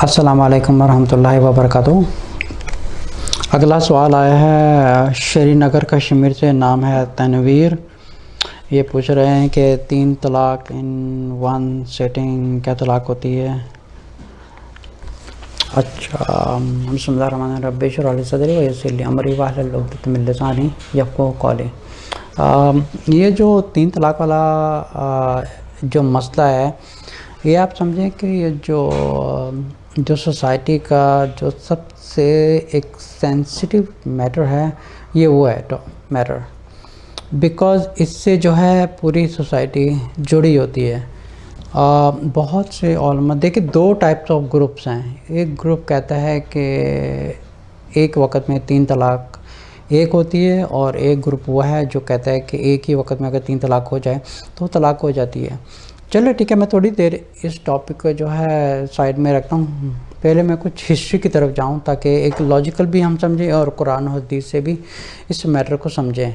السلام علیکم ورحمۃ اللہ وبرکاتہ۔ اگلا سوال آیا ہے شری نگر کشمیر سے، نام ہے تنویر۔ یہ پوچھ رہے ہیں کہ 3 طلاق ان 1 سیٹنگ کیا طلاق ہوتی ہے؟ اچھا، بسم اللہ الرحمن الرحیم، رب اشرح لی صدری ویسر لی امری واحلل عقدۃ من لسانی یفقہوا قولی۔ یہ جو 3 طلاق والا جو مسئلہ ہے، یہ آپ سمجھیں کہ یہ جو سوسائٹی کا جو سب سے ایک سینسٹیو میٹر ہے، یہ وہ ہے میٹر، بیکاز اس سے جو ہے پوری سوسائٹی جڑی ہوتی ہے۔ بہت سے علماء دیکھیں 2 ٹائپس آف گروپس ہیں۔ ایک گروپ کہتا ہے کہ ایک وقت میں 3 طلاق ایک ہوتی ہے، اور ایک گروپ وہ ہے جو کہتا ہے کہ ایک ہی وقت میں اگر 3 طلاق ہو جائے تو طلاق ہو جاتی ہے۔ چلو ٹھیک ہے، میں تھوڑی دیر اس ٹاپک کو جو ہے سائڈ میں رکھتا ہوں۔ پہلے میں کچھ ہسٹری کی طرف جاؤں تاکہ ایک لاجیکل بھی ہم سمجھیں اور قرآن و حدیث سے بھی اس میٹر کو سمجھیں۔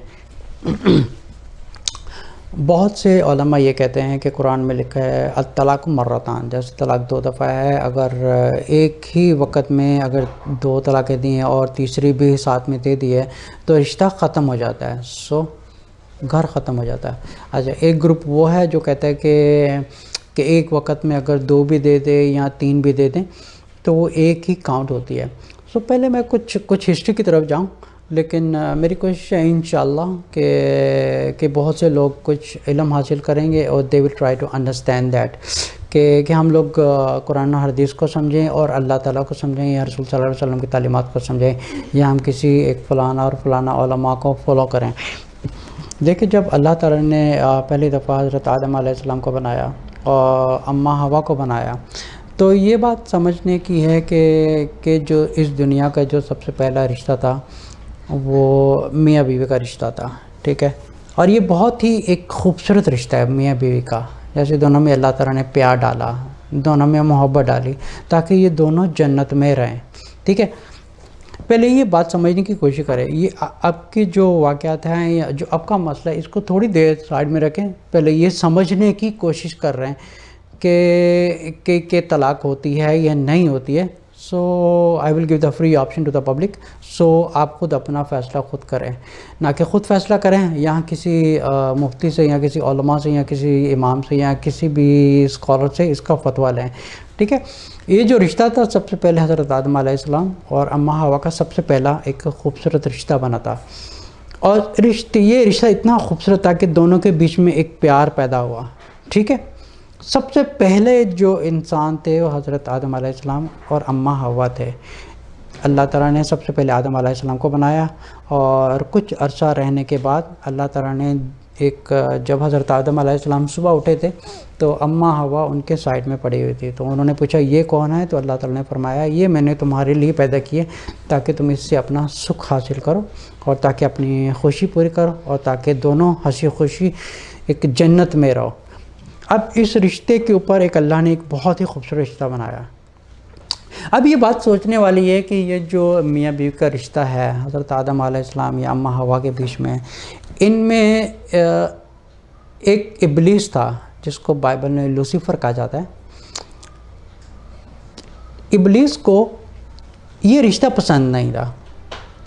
بہت سے علماء یہ کہتے ہیں کہ قرآن میں لکھا ہے الطلاق مرتان، جیسے طلاق 2 دفعہ ہے، اگر ایک ہی وقت میں اگر 2 طلاقیں دی ہیں اور تیسری بھی ساتھ میں دے دی ہے تو رشتہ ختم ہو جاتا ہے، گھر ختم ہو جاتا ہے۔ اچھا، ایک گروپ وہ ہے جو کہتا ہے کہ ایک وقت میں اگر 2 بھی دے دے یا 3 بھی دے دیں تو وہ ایک ہی کاؤنٹ ہوتی ہے۔ پہلے میں کچھ ہسٹری کی طرف جاؤں، لیکن میری کوشش ہے انشاءاللہ کہ بہت سے لوگ کچھ علم حاصل کریں گے اور they will try to understand that کہ ہم لوگ قرآن و حدیث کو سمجھیں اور اللہ تعالیٰ کو سمجھیں، یا رسول صلی اللہ علیہ وسلم کی تعلیمات کو سمجھیں، یا ہم کسی ایک فلانا اور فلانا علماء کو فالو کریں۔ دیکھیں، جب اللہ تعالیٰ نے پہلی دفعہ حضرت آدم علیہ السلام کو بنایا اور اماں حوا کو بنایا، تو یہ بات سمجھنے کی ہے کہ جو اس دنیا کا جو سب سے پہلا رشتہ تھا وہ میاں بیوی کا رشتہ تھا، ٹھیک ہے؟ اور یہ بہت ہی ایک خوبصورت رشتہ ہے میاں بیوی کا، جیسے دونوں میں اللہ تعالیٰ نے پیار ڈالا، دونوں میں محبت ڈالی تاکہ یہ دونوں جنت میں رہیں، ٹھیک ہے؟ پہلے یہ بات سمجھنے کی کوشش کریں، یہ اب کے جو واقعات ہیں یا جو اب کا مسئلہ ہے، اس کو تھوڑی دیر سائڈ میں رکھیں، پہلے یہ سمجھنے کی کوشش کر رہے ہیں کہ طلاق ہوتی ہے یا نہیں ہوتی ہے۔ I will give the free option to the public، آپ خود اپنا فیصلہ خود کریں، نہ کہ خود فیصلہ کریں یہاں کسی مفتی سے یا کسی علماء سے یا کسی امام سے یا کسی بھی اسکالر سے اس کا فتویٰ لیں، ٹھیک ہے؟ یہ جو رشتہ تھا سب سے پہلے حضرت آدم علیہ السلام اور اماں حوا کا سب سے پہلا ایک خوبصورت رشتہ بنا تھا، اور یہ رشتہ اتنا خوبصورت تھا کہ دونوں کے بیچ میں ایک پیار پیدا ہوا، ٹھیک ہے؟ سب سے پہلے جو انسان تھے وہ حضرت آدم علیہ السلام اور اماں حوا تھے۔ اللہ تعالیٰ نے سب سے پہلے آدم علیہ السلام کو بنایا، اور کچھ عرصہ رہنے کے بعد اللہ تعالیٰ نے جب حضرت آدم علیہ السلام صبح اٹھے تھے تو اماں حوا ان کے سائڈ میں پڑی ہوئی تھی، تو انہوں نے پوچھا یہ کون ہے؟ تو اللہ تعالیٰ نے فرمایا یہ میں نے تمہارے لیے پیدا کیے تاکہ تم اس سے اپنا سکھ حاصل کرو اور تاکہ اپنی خوشی پوری کرو اور تاکہ دونوں ہنسی خوشی ایک جنت میں رہو۔ اب اس رشتے کے اوپر اللہ نے ایک بہت ہی خوبصورت رشتہ بنایا۔ اب یہ بات سوچنے والی ہے کہ یہ جو میاں بیوی کا رشتہ ہے حضرت آدم علیہ السلام یا اماں حوا کے بیچ میں، ان میں ایک ابلیس تھا جس کو بائبل میں لوسیفر کہا جاتا ہے۔ ابلیس کو یہ رشتہ پسند نہیں تھا،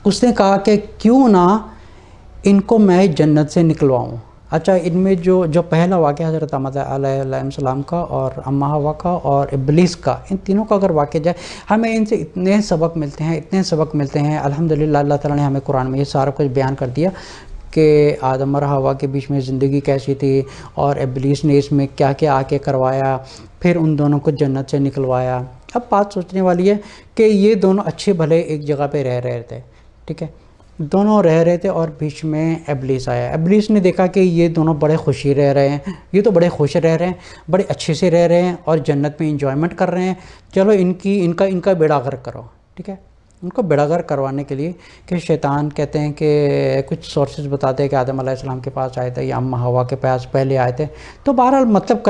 اس نے کہا کہ کیوں نہ ان کو میں جنت سے نکلواؤں۔ اچھا، ان میں جو پہلا واقعہ حضرت آدم علیہ السلام کا اور اماں حوا کا اور ابلیس کا، ان تینوں کا اگر واقعہ جائے، ہمیں ان سے اتنے سبق ملتے ہیں الحمدللہ۔ اللہ تعالیٰ نے ہمیں قرآن میں یہ سارا کچھ بیان کر دیا کہ آدم اور حوا کے بیچ میں زندگی کیسی تھی، اور ابلیس نے اس میں کیا کیا آ کے کروایا، پھر ان دونوں کو جنت سے نکلوایا۔ اب بات سوچنے والی ہے کہ یہ دونوں اچھے بھلے ایک جگہ پہ رہ رہے تھے، ٹھیک ہے؟ دونوں رہ رہے تھے اور بیچ میں ابلیس آیا۔ ابلیس نے دیکھا کہ یہ دونوں بڑے خوشی رہ رہے ہیں، یہ تو بڑے خوش رہ رہے ہیں، بڑے اچھے سے رہ رہے ہیں اور جنت میں انجوائمنٹ کر رہے ہیں، چلو ان کا بیڑا غرق کرو، ٹھیک ہے؟ ان کو بیڑا غرق کروانے کے لیے کہ شیطان کہتے ہیں کہ کچھ سورسز بتاتے ہیں کہ آدم علیہ السلام کے پاس آئے تھے یا اماں حوا کے پاس پہلے آئے تھے، تو بہرحال مطلب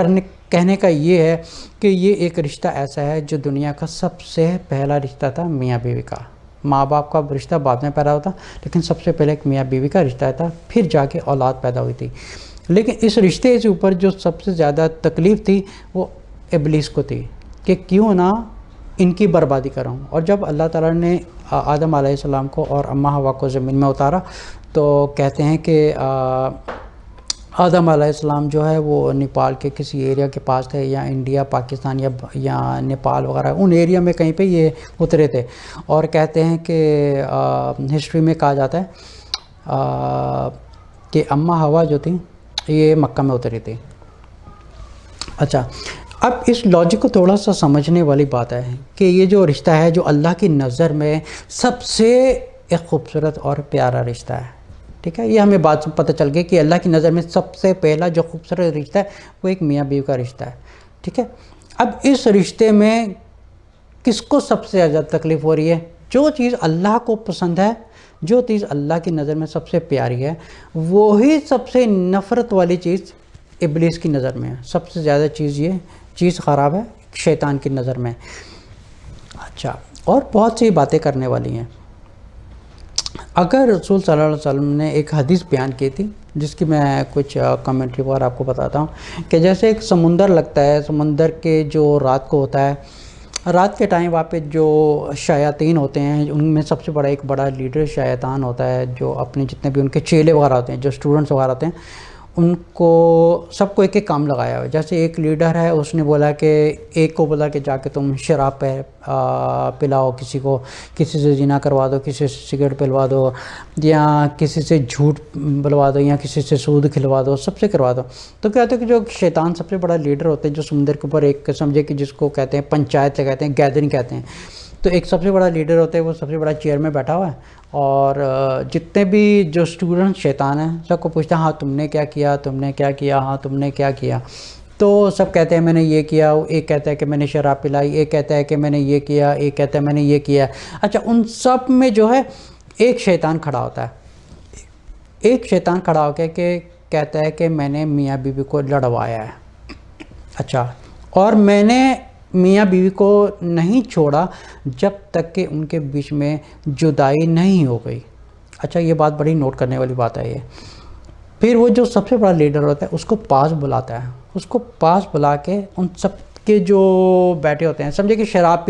کہنے کا یہ ہے کہ یہ ایک رشتہ ایسا ہے جو دنیا کا سب سے پہلا رشتہ تھا میاں بیوی کا۔ ماں باپ کا رشتہ بعد میں پیدا ہوتا، لیکن سب سے پہلے ایک میاں بیوی کا رشتہ تھا، پھر جا کے اولاد پیدا ہوئی تھی۔ لیکن اس رشتے سے اوپر جو سب سے زیادہ تکلیف تھی وہ ابلیس کو تھی کہ کیوں نہ ان کی بربادی کروں۔ اور جب اللہ تعالیٰ نے آدم علیہ السلام کو اور اماں حوا کو زمین میں اتارا تو کہتے ہیں کہ آدم علیہ السلام جو ہے وہ نیپال کے کسی ایریا کے پاس تھے، یا انڈیا پاکستان یا نیپال وغیرہ ان ایریا میں کہیں پہ یہ اترے تھے، اور کہتے ہیں کہ ہسٹری میں کہا جاتا ہے کہ اماں حوا جو تھیں یہ مکہ میں اتری تھی۔ اچھا، اب اس لاجک کو تھوڑا سا سمجھنے والی بات ہے کہ یہ جو رشتہ ہے جو اللہ کی نظر میں سب سے ایک خوبصورت اور پیارا رشتہ ہے، ٹھیک ہے، یہ ہمیں بات پتہ چل گئی کہ اللہ کی نظر میں سب سے پہلا جو خوبصورت رشتہ ہے وہ ایک میاں بیوی کا رشتہ ہے، ٹھیک ہے۔ اب اس رشتے میں کس کو سب سے زیادہ تکلیف ہو رہی ہے؟ جو چیز اللہ کو پسند ہے، جو چیز اللہ کی نظر میں سب سے پیاری ہے، وہی سب سے نفرت والی چیز ابلیس کی نظر میں ہے۔ سب سے زیادہ یہ چیز خراب ہے شیطان کی نظر میں۔ اچھا، اور بہت سی باتیں کرنے والی ہیں۔ اگر رسول صلی اللہ علیہ وسلم نے ایک حدیث بیان کی تھی جس کی میں کچھ کمنٹری پر آپ کو بتاتا ہوں کہ جیسے ایک سمندر لگتا ہے، سمندر کے جو رات کو ہوتا ہے، رات کے ٹائم وہاں پہ جو شیاطین ہوتے ہیں ان میں سب سے بڑا ایک بڑا لیڈر شیطان ہوتا ہے، جو اپنے جتنے بھی ان کے چیلے وغیرہ ہوتے ہیں، جو اسٹوڈنٹس وغیرہ ہوتے ہیں، ان کو سب کو ایک ایک کام لگایا ہوا ہے۔ جیسے ایک لیڈر ہے، اس نے بولا کہ ایک کو بولا کہ جا کے تم شراب پلاؤ، کسی کو کسی سے زنا کروا دو، کسی سے سگریٹ پلوا دو، یا کسی سے جھوٹ بلوا دو، یا کسی سے سود کھلوا دو، سب سے کروا دو۔ تو کہتے ہیں کہ جو شیطان سب سے بڑا لیڈر ہوتے ہیں، جو سمندر کے اوپر ایک سمجھے کہ جس کو کہتے ہیں پنچایت سے کہتے ہیں، گیدرنگ کہتے ہیں، تو ایک سب سے بڑا لیڈر ہوتا ہے، وہ سب سے بڑا چیئر میں بیٹھا ہوا ہے، اور جتنے بھی جو اسٹوڈنٹ شیطان ہیں سب کو پوچھتا ہے ہاں تم نے کیا کیا، تم نے کیا کیا، ہاں تم نے کیا کیا، تو سب کہتے ہیں میں نے یہ کیا، ایک کہتا ہے کہ میں نے شراب پلائی، ایک کہتا ہے کہ میں نے یہ کیا، ایک کہتا ہے میں نے یہ کیا۔ اچھا، ان سب میں جو ہے ایک شیطان کھڑا ہوتا ہے، ایک شیطان کھڑا ہو کے کہتا ہے کہ میں نے میاں بیوی کو لڑوایا ہے۔ اچھا، اور میں نے میاں بیوی کو نہیں چھوڑا جب تک کہ ان کے بیچ میں جدائی نہیں ہو گئی۔ اچھا، یہ بات بڑی نوٹ کرنے والی بات ہے یہ۔ پھر وہ جو سب سے بڑا لیڈر ہوتا ہے اس کو پاس بلاتا ہے، اس کو پاس بلا کے ان سب کے جو بیٹھے ہوتے ہیں، سمجھے کہ شراب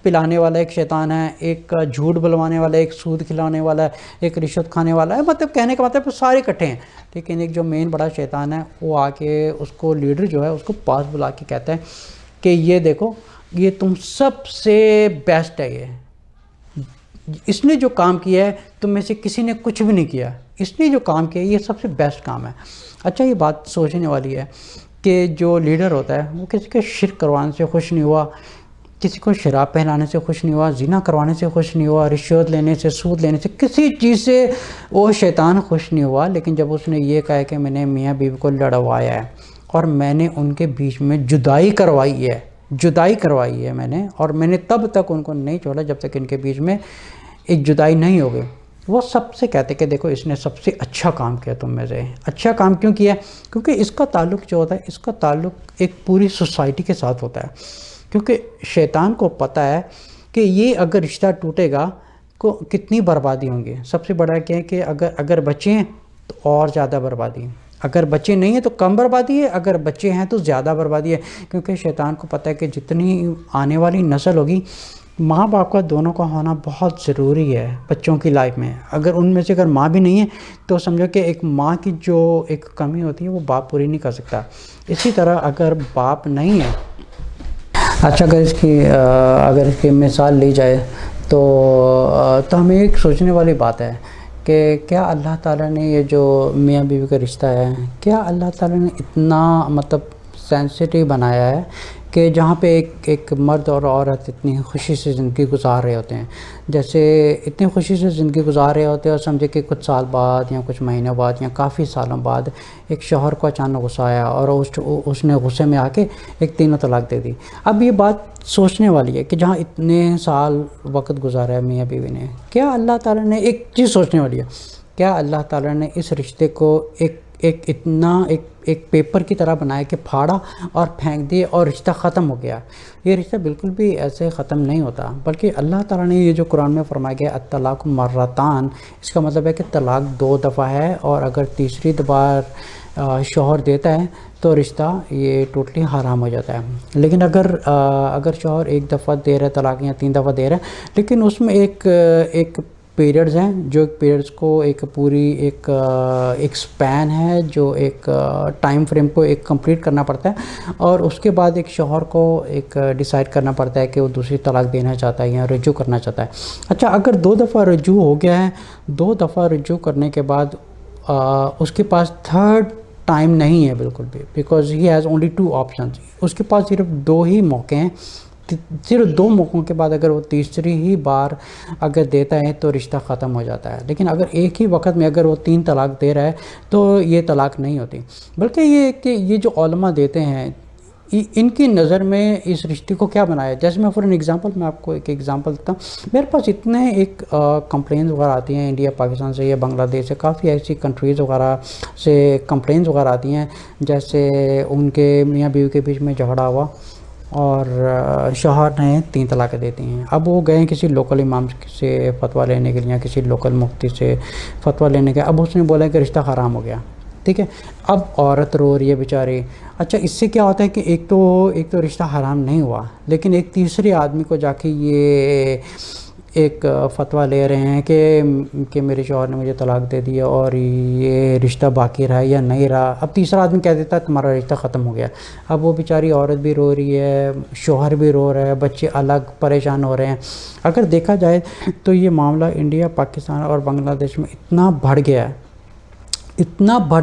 پلانے والا ایک شیطان ہے، ایک جھوٹ بلوانے والا، ایک سود کھلانے والا ہے، ایک رشوت کھانے والا ہے، مطلب کہنے کا مطلب سارے اکٹھے ہیں، لیکن ایک جو مین بڑا شیطان ہے وہ آ کے اس کو لیڈر جو ہے اس کو پاس بلا کے کہتا ہے کہ یہ دیکھو، یہ تم سب سے بیسٹ ہے، اس نے جو کام کیا ہے تم میں سے کسی نے کچھ بھی نہیں کیا، اس نے جو کام کیا ہے یہ سب سے بیسٹ کام ہے۔ اچھا، یہ بات سوچنے والی ہے کہ جو لیڈر ہوتا ہے وہ کسی کے شرک کروانے سے خوش نہیں ہوا، کسی کو شراب پہلانے سے خوش نہیں ہوا، زنا کروانے سے خوش نہیں ہوا، رشوت لینے سے، سود لینے سے، کسی چیز سے وہ شیطان خوش نہیں ہوا، لیکن جب اس نے یہ کہا کہ میں نے میاں بیوی کو لڑوایا ہے اور میں نے ان کے بیچ میں جدائی کروائی ہے میں نے، اور میں نے تب تک ان کو نہیں چھوڑا جب تک ان کے بیچ میں ایک جدائی نہیں ہو گئی، وہ سب سے کہتے کہ دیکھو اس نے سب سے اچھا کام کیا تم میں سے۔ اچھا کام کیوں کیا؟ کیونکہ اس کا تعلق جو ہوتا ہے، اس کا تعلق ایک پوری سوسائٹی کے ساتھ ہوتا ہے، کیونکہ شیطان کو پتہ ہے کہ یہ اگر رشتہ ٹوٹے گا کو کتنی بربادی ہوں گی۔ سب سے بڑا کیا ہے کہ اگر بچے ہیں تو اور زیادہ بربادی ہے، اگر بچے نہیں ہیں تو کم بربادی ہے، اگر بچے ہیں تو زیادہ بربادی ہے، کیونکہ شیطان کو پتہ ہے کہ جتنی آنے والی نسل ہوگی، ماں باپ کا دونوں کا ہونا بہت ضروری ہے بچوں کی لائف میں۔ اگر ان میں سے اگر ماں بھی نہیں ہے تو سمجھو کہ ایک ماں کی جو ایک کمی ہوتی ہے وہ باپ پوری نہیں کر سکتا۔ اسی طرح اگر باپ نہیں ہے، اچھا اگر اس کی مثال لی جائے تو ہمیں ایک سوچنے والی بات ہے کہ کیا اللہ تعالیٰ نے یہ جو میاں بیوی کا رشتہ ہے، کیا اللہ تعالیٰ نے اتنا مطلب سینسٹیو بنایا ہے کہ جہاں پہ ایک مرد اور عورت اتنی خوشی سے زندگی گزار رہے ہوتے ہیں، جیسے اتنی خوشی سے زندگی گزار رہے ہوتے ہیں، اور سمجھے کہ کچھ سال بعد یا کچھ مہینوں بعد یا کافی سالوں بعد ایک شوہر کو اچانک غصہ آیا اور اس نے غصے میں آ کے ایک 3 طلاق دے دی۔ اب یہ بات سوچنے والی ہے کہ جہاں اتنے سال وقت گزارا ہے میاں بیوی نے، کیا اللہ تعالیٰ نے ایک چیز سوچنے والی ہے، کیا اللہ تعالیٰ نے اس رشتے کو ایک پیپر کی طرح بنایا کہ پھاڑا اور پھینک دیے اور رشتہ ختم ہو گیا؟ یہ رشتہ بالکل بھی ایسے ختم نہیں ہوتا، بلکہ اللہ تعالیٰ نے یہ جو قرآن میں فرمایا گیا الطلاق مرتان، اس کا مطلب ہے کہ طلاق 2 دفعہ ہے، اور اگر تیسری بار شوہر دیتا ہے تو رشتہ یہ ٹوٹلی حرام ہو جاتا ہے۔ لیکن اگر شوہر ایک دفعہ دے رہا ہے طلاق یا 3 دفعہ دے رہا ہے، لیکن اس میں ایک پیریڈز ہیں، جو پیریڈز کو ایک پوری ایک سپین ہے، جو ایک ٹائم فریم کو ایک کمپلیٹ کرنا پڑتا ہے، اور اس کے بعد ایک شوہر کو ایک ڈیسائیڈ کرنا پڑتا ہے کہ وہ دوسری طلاق دینا چاہتا ہے یا رجوع کرنا چاہتا ہے۔ اچھا، اگر 2 دفعہ رجوع ہو گیا ہے، 2 دفعہ رجوع کرنے کے بعد اس کے پاس تھرڈ ٹائم نہیں ہے بالکل بھی، because he has only 2 options, اس کے پاس صرف 2 ہی موقع ہیں، صرف 2 موقعوں کے بعد اگر وہ تیسری ہی بار اگر دیتا ہے تو رشتہ ختم ہو جاتا ہے۔ لیکن اگر ایک ہی وقت میں اگر وہ 3 طلاق دے رہا ہے تو یہ طلاق نہیں ہوتی، بلکہ یہ کہ یہ جو علماء دیتے ہیں ان کی نظر میں اس رشتے کو کیا بنایا۔ جیسے میں فور این ایگزامپل، میں آپ کو ایک ایگزامپل دیتا ہوں۔ میرے پاس اتنے ایک کمپلینز وغیرہ آتی ہیں انڈیا، پاکستان سے یا بنگلہ دیش سے، کافی ایسی کنٹریز وغیرہ سے کمپلینز وغیرہ آتی ہیں، جیسے ان کے میاں بیوی کے بیچ میں جھگڑا ہوا اور شوہر نے 3 طلاقیں دیتی ہیں۔ اب وہ گئے کسی لوکل امام سے فتویٰ لینے کے لیے یا کسی لوکل مفتی سے فتویٰ لینے کے، اب اس نے بولا کہ رشتہ حرام ہو گیا، ٹھیک ہے۔ اب عورت رو رہی ہے بیچاری۔ اچھا، اس سے کیا ہوتا ہے کہ ایک تو رشتہ حرام نہیں ہوا، لیکن ایک تیسرے آدمی کو جا کے یہ ایک فتویٰ لے رہے ہیں کہ میرے شوہر نے مجھے طلاق دے دی اور یہ رشتہ باقی رہا یا نہیں رہا۔ اب تیسرا آدمی کہہ دیتا ہے تمہارا رشتہ ختم ہو گیا۔ اب وہ بیچاری عورت بھی رو رہی ہے، شوہر بھی رو رہا ہے، بچے الگ پریشان ہو رہے ہیں۔ اگر دیکھا جائے تو یہ معاملہ انڈیا، پاکستان اور بنگلہ دیش میں اتنا بڑھ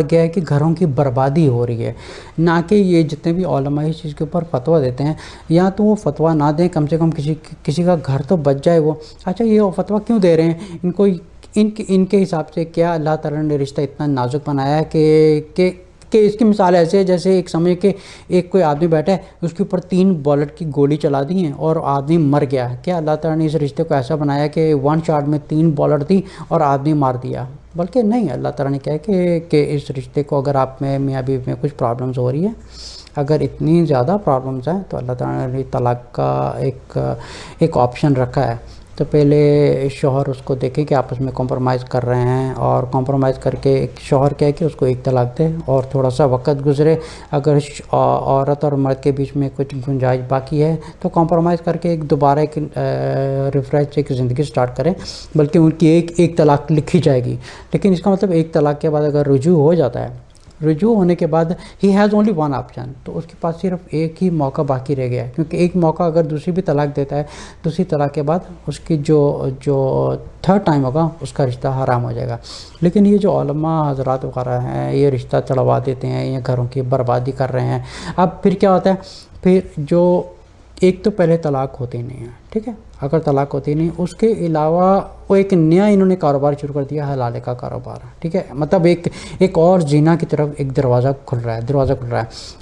گیا ہے کہ گھروں کی بربادی ہو رہی ہے۔ نہ کہ یہ جتنے بھی علماء اس چیز کے اوپر فتویٰ دیتے ہیں، یا تو وہ فتویٰ نہ دیں، کم سے کم کسی کا گھر تو بچ جائے وہ۔ اچھا، یہ فتویٰ کیوں دے رہے ہیں؟ ان کے حساب سے کیا اللہ تعالیٰ نے رشتہ اتنا نازک بنایا ہے کہ اس کی مثال ایسے ہے جیسے ایک سمجھ کے ایک کوئی آدمی بیٹھا ہے، اس کے اوپر 3 بلٹ کی گولی چلا دی ہیں اور آدمی مر گیا ہے۔ کیا اللہ تعالیٰ نے اس رشتے کو ایسا بنایا کہ 1 شاٹ میں 3 بلٹ دی اور آدمی مار دیا؟ بلکہ نہیں، اللہ تعالیٰ نے کہا کہ اس رشتے کو اگر آپ میں میاں بیوی میں کچھ پرابلمز ہو رہی ہے، اگر اتنی زیادہ پرابلمز ہیں، تو اللہ تعالیٰ نے طلاق کا ایک آپشن رکھا ہے۔ تو پہلے شوہر اس کو دیکھے کہ آپس میں کمپرومائز کر رہے ہیں، اور کمپرومائز کر کے شوہر کہے کہ اس کو 1 طلاق دے، اور تھوڑا سا وقت گزرے، اگر عورت اور مرد کے بیچ میں کچھ گنجائش باقی ہے تو کمپرومائز کر کے دوبارہ ایک ریفریش ایک زندگی سٹارٹ کریں، بلکہ ان کی ایک طلاق لکھی جائے گی۔ لیکن اس کا مطلب 1 طلاق کے بعد اگر رجوع ہو جاتا ہے، رجوع ہونے کے بعد ہی ہیز اونلی 1 آپشن، تو اس کے پاس صرف ایک ہی موقع باقی رہ گیا ہے، کیونکہ ایک موقع اگر دوسری بھی طلاق دیتا ہے، دوسری طلاق کے بعد اس کی جو تھرڈ ٹائم ہوگا اس کا رشتہ حرام ہو جائے گا۔ لیکن یہ جو علماء حضرات وغیرہ ہیں، یہ رشتہ چڑھوا دیتے ہیں، یہ گھروں کی بربادی کر رہے ہیں۔ اب پھر کیا ہوتا ہے؟ پھر جو ایک تو پہلے طلاق ہوتی نہیں ہے، ٹھیک ہے، اگر طلاق ہوتی نہیں، اس کے علاوہ وہ ایک نیا انہوں نے کاروبار شروع کر دیا، حلالے کا کاروبار، ٹھیک ہے، مطلب ایک اور زنا کی طرف ایک دروازہ کھل رہا ہے۔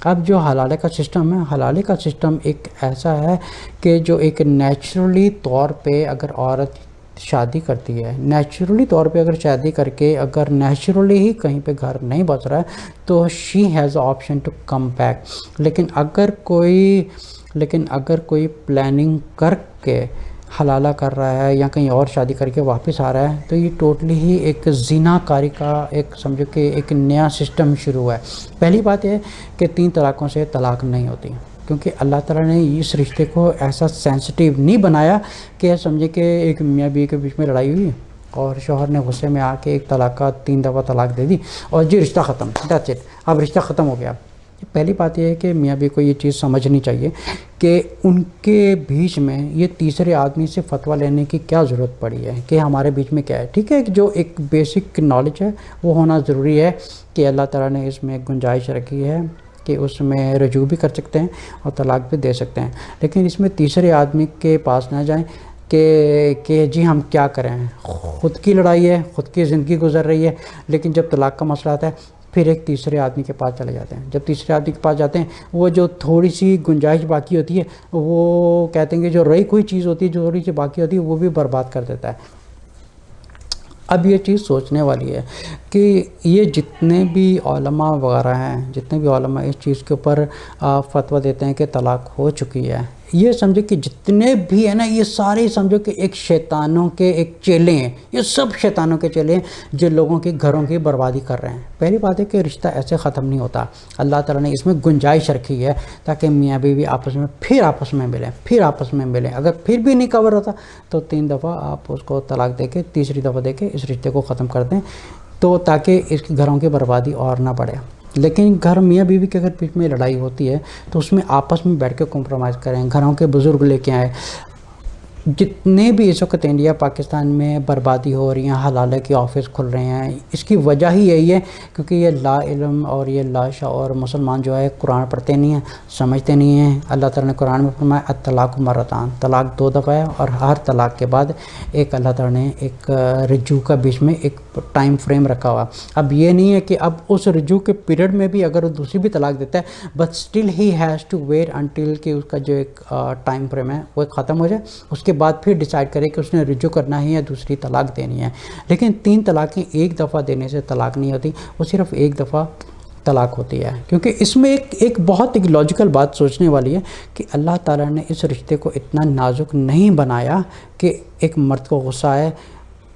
اب جو حلالے کا سسٹم ہے، حلالے کا سسٹم ایک ایسا ہے کہ جو ایک نیچرلی طور پہ اگر عورت شادی کرتی ہے، نیچرلی طور پہ اگر شادی کر کے اگر نیچرلی ہی کہیں پہ گھر نہیں بچ رہا ہے تو she has option to come back. لیکن اگر کوئی پلاننگ کر کے حلالہ کر رہا ہے یا کہیں اور شادی کر کے واپس آ رہا ہے، تو یہ ٹوٹلی ہی ایک زنا کاری کا ایک سمجھو کہ ایک نیا سسٹم شروع ہوا ہے۔ پہلی بات یہ ہے کہ 3 طلاقوں سے طلاق نہیں ہوتی، کیونکہ اللہ تعالیٰ نے اس رشتے کو ایسا سینسٹیو نہیں بنایا کہ سمجھے کہ ایک میاں بیوی کے بیچ میں لڑائی ہوئی اور شوہر نے غصے میں آ کے 1 طلاق کا 3 دفعہ طلاق دے دی اور جی رشتہ ختم، دیٹس اٹ، اب رشتہ ختم ہو گیا۔ پہلی بات یہ ہے کہ میاں بیوی کو یہ چیز سمجھنی چاہیے کہ ان کے بیچ میں یہ تیسرے آدمی سے فتویٰ لینے کی کیا ضرورت پڑی ہے کہ ہمارے بیچ میں کیا ہے، ٹھیک ہے، جو ایک بیسک نالج ہے وہ ہونا ضروری ہے کہ اللہ تعالیٰ نے اس میں گنجائش رکھی ہے کہ اس میں رجوع بھی کر سکتے ہیں اور طلاق بھی دے سکتے ہیں، لیکن اس میں تیسرے آدمی کے پاس نہ جائیں کہ جی ہم کیا کریں، خود کی لڑائی ہے، خود کی زندگی گزر رہی ہے، لیکن جب طلاق کا مسئلہ آتا ہے پھر ایک تیسرے آدمی کے پاس چلے جاتے ہیں۔ جب تیسرے آدمی کے پاس جاتے ہیں، وہ جو تھوڑی سی گنجائش باقی ہوتی ہے وہ کہتے ہیں کہ جو رہی کوئی چیز ہوتی ہے، جو تھوڑی سی باقی ہوتی ہے وہ بھی برباد کر دیتا ہے۔ اب یہ چیز سوچنے والی ہے کہ یہ جتنے بھی علماء وغیرہ ہیں، جتنے بھی علماء اس چیز کے اوپر فتویٰ دیتے ہیں کہ طلاق ہو چکی ہے، یہ سمجھو کہ جتنے بھی ہیں نا یہ سارے سمجھو کہ ایک شیطانوں کے ایک چیلے ہیں، یہ سب شیطانوں کے چیلے ہیں جو لوگوں کے گھروں کی بربادی کر رہے ہیں۔ پہلی بات ہے کہ رشتہ ایسے ختم نہیں ہوتا، اللہ تعالیٰ نے اس میں گنجائش رکھی ہے تاکہ میاں بیوی آپس میں ملیں۔ اگر پھر بھی نہیں کور ہوتا تو 3 دفعہ آپ اس کو طلاق دے کے تیسری دفعہ دے کے اس رشتے کو ختم کر دیں، تو تاکہ اس کے گھروں کی بربادی اور نہ بڑھے۔ لیکن گھر میاں بیوی کے اگر بیچ میں لڑائی ہوتی ہے تو اس میں آپس میں بیٹھ کے کمپرومائز کریں، گھروں کے بزرگ لے کے آئیں۔ جتنے بھی اس وقت انڈیا پاکستان میں بربادی ہو رہی ہیں، حلالہ کے آفس کھل رہے ہیں، اس کی وجہ ہی یہی ہے کیونکہ یہ لا علم اور یہ لا شعور مسلمان جو ہے قرآن پڑھتے نہیں ہیں، سمجھتے نہیں ہیں۔ اللہ تعالیٰ نے قرآن میں فرمایا الطلاق مرتان، طلاق 2 دفعہ ہے، اور ہر طلاق کے بعد ایک اللہ تعالیٰ نے ایک رجوع کا بیچ میں ایک ٹائم فریم رکھا ہوا۔ اب یہ نہیں ہے کہ اب اس رجوع کے پیریڈ میں بھی اگر وہ دوسری بھی طلاق دیتا ہے but still he has to wait until کہ اس کا جو ایک ٹائم فریم ہے وہ ختم ہو جائے، اس کے بعد پھر ڈیسائیڈ کرے کہ اس نے رجوع کرنا ہے یا دوسری طلاق دینی ہے۔ لیکن 3 طلاقیں ایک دفعہ دینے سے طلاق نہیں ہوتی، وہ صرف ایک دفعہ طلاق ہوتی ہے۔ کیونکہ اس میں ایک بہت ایک لاجیکل بات سوچنے والی ہے کہ اللہ تعالیٰ نے اس رشتے کو اتنا نازک نہیں بنایا کہ ایک مرد کو غصہ آئے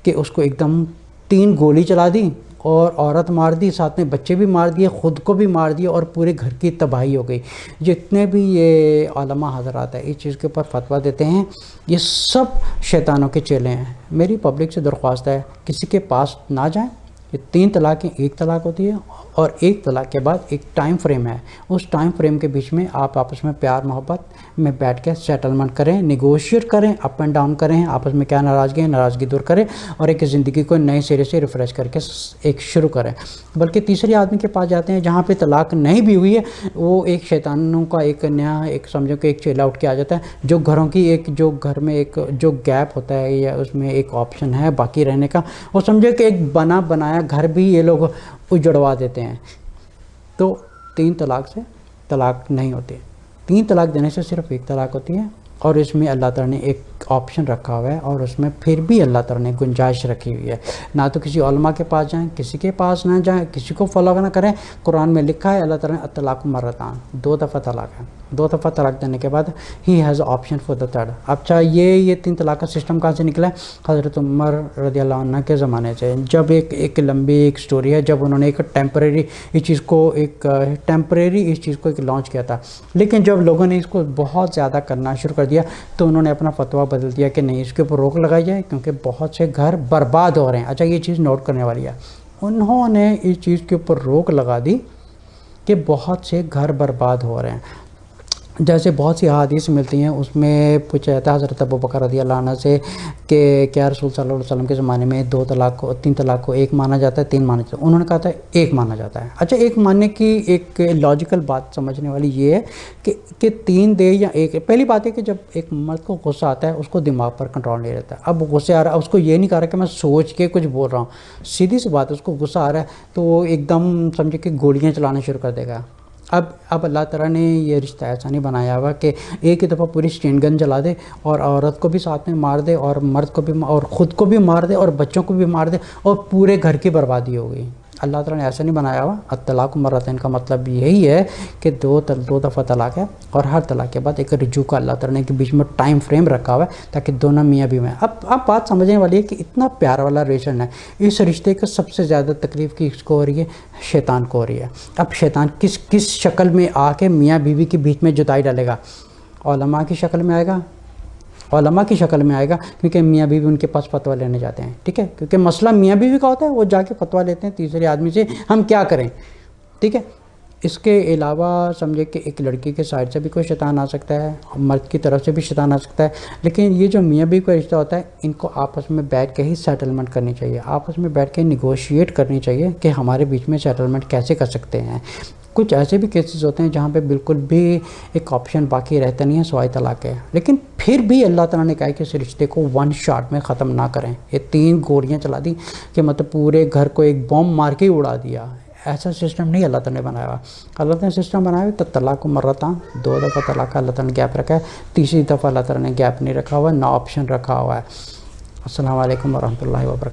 کہ اس کو ایک دم 3 گولی چلا دی اور عورت مار دی، ساتھ میں بچے بھی مار دیے، خود کو بھی مار دیا اور پورے گھر کی تباہی ہو گئی۔ جتنے بھی یہ علماء حضرات ہیں اس چیز کے اوپر فتویٰ دیتے ہیں، یہ سب شیطانوں کے چیلے ہیں۔ میری پبلک سے درخواست ہے کسی کے پاس نہ جائیں۔ یہ 3 طلاقیں ایک طلاق ہوتی ہے اور ایک طلاق کے بعد ایک ٹائم فریم ہے، اس ٹائم فریم کے بیچ میں آپ آپس میں پیار محبت میں بیٹھ کے سیٹلمنٹ کریں، نیگوشیٹ کریں، اپ اینڈ ڈاؤن کریں، آپس میں کیا ناراضگی دور کریں اور ایک زندگی کو نئے سرے سے ریفریش کر کے ایک شروع کریں۔ بلکہ تیسرے آدمی کے پاس جاتے ہیں جہاں پہ طلاق نہیں بھی ہوئی ہے، وہ ایک شیطانوں کا ایک نیا ایک سمجھو کہ ایک چیلا اٹھ کے آ جاتا ہے جو گھروں کی ایک جو گھر میں ایک جو گیپ ہوتا ہے یا اس میں ایک آپشن ہے باقی رہنے کا، وہ سمجھو کہ ایک بنایا گھر بھی یہ لوگ اجڑوا دیتے ہیں۔ تو 3 طلاق سے طلاق نہیں ہوتی، 3 طلاق دینے سے صرف ایک طلاق ہوتی ہے، اور اس میں اللہ تعالیٰ نے ایک آپشن رکھا ہوا ہے اور اس میں پھر بھی اللہ تعالیٰ نے گنجائش رکھی ہوئی ہے۔ نہ تو کسی علماء کے پاس جائیں، کسی کے پاس نہ جائیں، کسی کو فالو نہ کریں۔ قرآن میں لکھا ہے اللہ تعالیٰ نے الطلاق مرتان، 2 دفعہ طلاق ہے، 2 دفعہ طلاق دینے کے بعد he has option for the third. اچھا یہ 3 طلاق کا سسٹم کہاں سے نکلا ہے؟ حضرت عمر رضی اللہ عنہ کے زمانے سے، جب ایک لمبی ایک سٹوری ہے، جب انہوں نے ایک ٹیمپریری اس چیز کو ایک لانچ کیا تھا، لیکن جب لوگوں نے اس کو بہت زیادہ کرنا شروع کر دیا تو انہوں نے اپنا فتویٰ بدل دیا کہ نہیں، اس کے اوپر روک لگائی جائے کیونکہ بہت سے گھر برباد ہو رہے ہیں۔ اچھا یہ چیز نوٹ کرنے والی ہے، انہوں نے اس چیز کے اوپر روک لگا دی کہ بہت سے گھر برباد ہو رہے ہیں۔ جیسے بہت سی احادیث ملتی ہیں، اس میں پوچھا جاتا ہے حضرت ابوبکر رضی اللہ عنہ سے کہ کیا رسول صلی اللہ علیہ وسلم کے زمانے میں 3 طلاق کو 1 مانا جاتا ہے، 3 مانا جاتا ہے؟ انہوں نے کہا تھا 1 مانا جاتا ہے۔ اچھا 1 ماننے کی ایک لاجیکل بات سمجھنے والی یہ ہے کہ 3 دے یا 1۔ پہلی بات ہے کہ جب ایک مرد کو غصہ آتا ہے اس کو دماغ پر کنٹرول نہیں رہتا۔ اب غصے آ رہا ہے، اس کو یہ نہیں کہہ رہا کہ میں سوچ کے کچھ بول رہا ہوں، سیدھی سی بات ہے، اس کو غصہ آ رہا ہے تو وہ ایک دم سمجھے کہ گولیاں چلانا شروع کر دے گا۔ اب اللہ تعالیٰ نے یہ رشتہ ایسا نہیں بنایا ہوا کہ ایک ہی دفعہ پوری اسٹین گن جلا دے اور عورت کو بھی ساتھ میں مار دے اور مرد کو بھی اور خود کو بھی مار دے اور بچوں کو بھی مار دے اور پورے گھر کی بربادی ہو گئی۔ اللہ تعالیٰ نے ایسا نہیں بنایا ہوا۔ الطلاق مرتين کا مطلب یہی ہے کہ 2 دفعہ طلاق ہے اور ہر طلاق کے بعد ایک رجوع کا اللہ تعالیٰ نے کے بیچ میں ٹائم فریم رکھا ہوا ہے تاکہ دونوں میاں بیوی میں۔ اب بات سمجھنے والی ہے کہ اتنا پیار والا ریلیشن ہے، اس رشتے کا سب سے زیادہ تکلیف کس کو ہو رہی ہے؟ شیطان کو ہو رہی ہے۔ اب شیطان کس شکل میں آ کے میاں بیوی کے بیچ میں جدائی ڈالے گا؟ علماء کی شکل میں آئے گا، علماء کی شکل میں آئے گا، کیونکہ میاں بیوی ان کے پاس فتویٰ لینے جاتے ہیں، ٹھیک ہے، کیونکہ مسئلہ میاں بیوی کا ہوتا ہے، وہ جا کے فتویٰ لیتے ہیں تیسرے آدمی سے ہم کیا کریں، ٹھیک ہے۔ اس کے علاوہ سمجھے کہ ایک لڑکی کے سائڈ سے بھی کوئی شیطان آ سکتا ہے، مرد کی طرف سے بھی شیطان آ سکتا ہے، لیکن یہ جو میاں بیوی کا رشتہ ہوتا ہے ان کو آپس میں بیٹھ کے ہی سیٹلمنٹ کرنی چاہیے، آپس میں بیٹھ کے نیگوشیٹ کرنی چاہیے کہ ہمارے بیچ میں سیٹلمنٹ کیسے کر سکتے ہیں۔ کچھ ایسے بھی کیسز ہوتے ہیں جہاں پہ بالکل بھی ایک آپشن باقی رہتا نہیں ہے سوائے طلاق ہے، لیکن پھر بھی اللہ تعالیٰ نے کہا کہ اس رشتے کو 1 شاٹ میں ختم نہ کریں۔ یہ 3 گولیاں چلا دی کہ مطلب پورے گھر کو ایک بم مار کے ہی اڑا دیا، ایسا سسٹم نہیں اللہ تعالیٰ نے بنایا ہوا۔ اللہ تعالیٰ نے سسٹم بنایا ہوا تو طلاق مرتان 2 دفعہ طلاق کا اللہ تعالیٰ نے گیپ رکھا ہے، تیسری دفعہ اللہ تعالیٰ نے گیپ نہیں رکھا ہوا، نہ آپشن رکھا ہوا ہے۔ السلام علیکم ورحمۃ اللہ وبرکاتہ۔